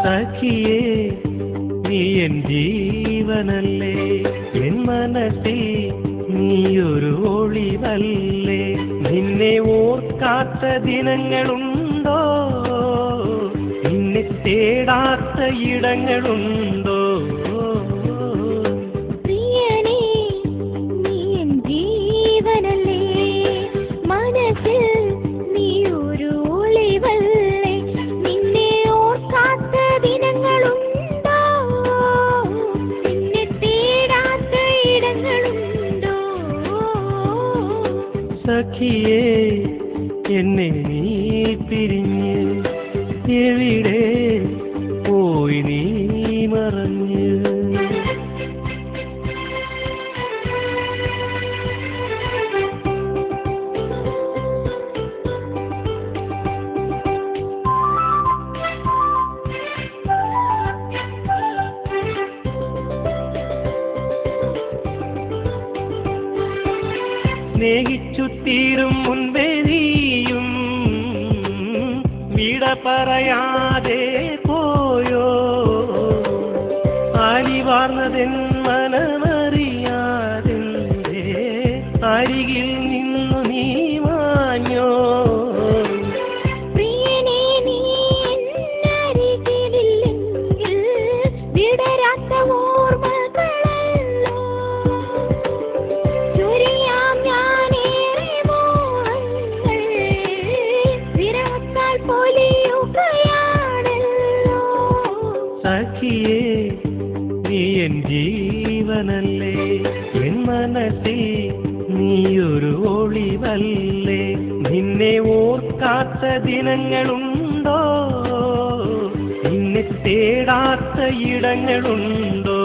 സഖിയേ നീ N ജീവനല്ലേ, N മനസ്സിൽ നീയൊരു ഒളിവല്ലേ. നിന്നെ ഓർക്കാത്ത ദിനങ്ങളുണ്ടോ, നിന്നെ തേടാത്ത ഇടങ്ങളുണ്ടോ. പ്രിയനേ നീ എൻ ജീവനല്ലേ, മനസ്സിൽ നീയൊരു ഒളിവല്ലേ. നിന്നെ ഓർക്കാത്ത ദിനങ്ങളുണ്ടോ, നിന്നെ തേടാത്ത ഇടങ്ങളുണ്ടോ. സഖിയേ എന്നെ നീ പിരിഞ്ഞ് എവിടെ പോയി നീ മറഞ്ഞ്. സ്നേഹിച്ചു തീരും മുൻപേ നീയും വിട പറയാതെ പോയോ. ആലിവാർന്നതെൻ മനമറിയാതെ അരികിൽ നിന്നു നീ മാഞ്ഞോ. പ്രിയനേ നീ എന്നരികിലില്ലെങ്കിൽ വിടരാത്ത ഓർമ്മകളല്ലോ. ചൊരിയാം ഞാനേറെ മോഹങ്ങൾ, വിരഹത്താൽ പൊലിയുകയാണല്ലോ. സഖിയേ നീ എൻ ജീവനല്ലേ, എൻ മനസ്സിൽ നീയൊരു ഒളിവല്ലേ. നിന്നെ ഓർക്കാത്ത ദിനങ്ങളുണ്ടോ, നിന്നെ തേടാത്ത ഇടങ്ങളുണ്ടോ.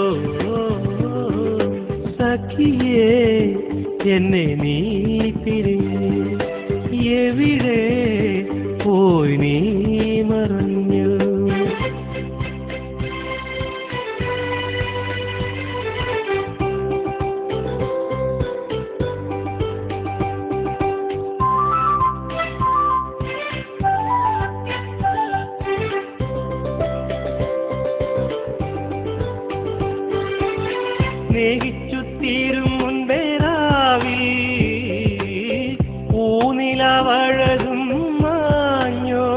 സഖിയേ എന്നെ നീ പിരിഞ്ഞ് എവിടെ പോയി നീ മറഞ്ഞു. സ്നേഹിച്ചു തീരും മുൻപേ രാവിൽ പൂനിലവഴകും മാഞ്ഞോ.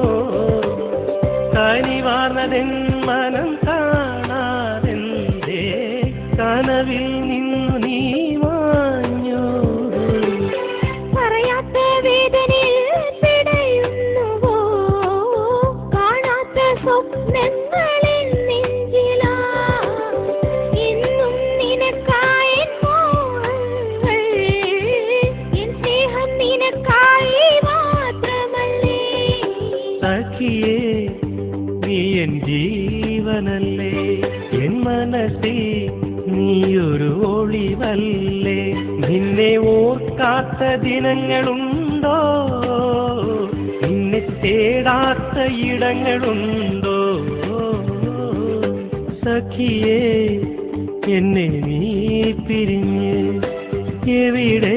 കനിവാർന്നതെൻ മനം കാണാതെന്തേ കനവിൽ നിന്നു നീ മാഞ്ഞോ. പറയാത്ത വേദനയിൽ പിടയുന്നുവോ, കാണാത്ത സ്വപ്നങ്ങളിൽ നെഞ്ചിലാ. എന്നും നിനക്കായി മോഹങ്ങൾ, എൻ സ്നേഹം നിനക്കായി മാത്രമല്ലേ. സഖിയേ നീ എൻ ജീവനല്ലേ, എൻ മനസ്സിൽ നീയൊരു ഒളിവല്ലേ. നിന്നെ ഓർക്കാത്ത ദിനങ്ങളുണ്ടോ, നിന്നെ തേടാത്ത ഇടങ്ങളുണ്ടോ. സഖിയേ എന്നെ നീ പിരിഞ്ഞ് എവിടെ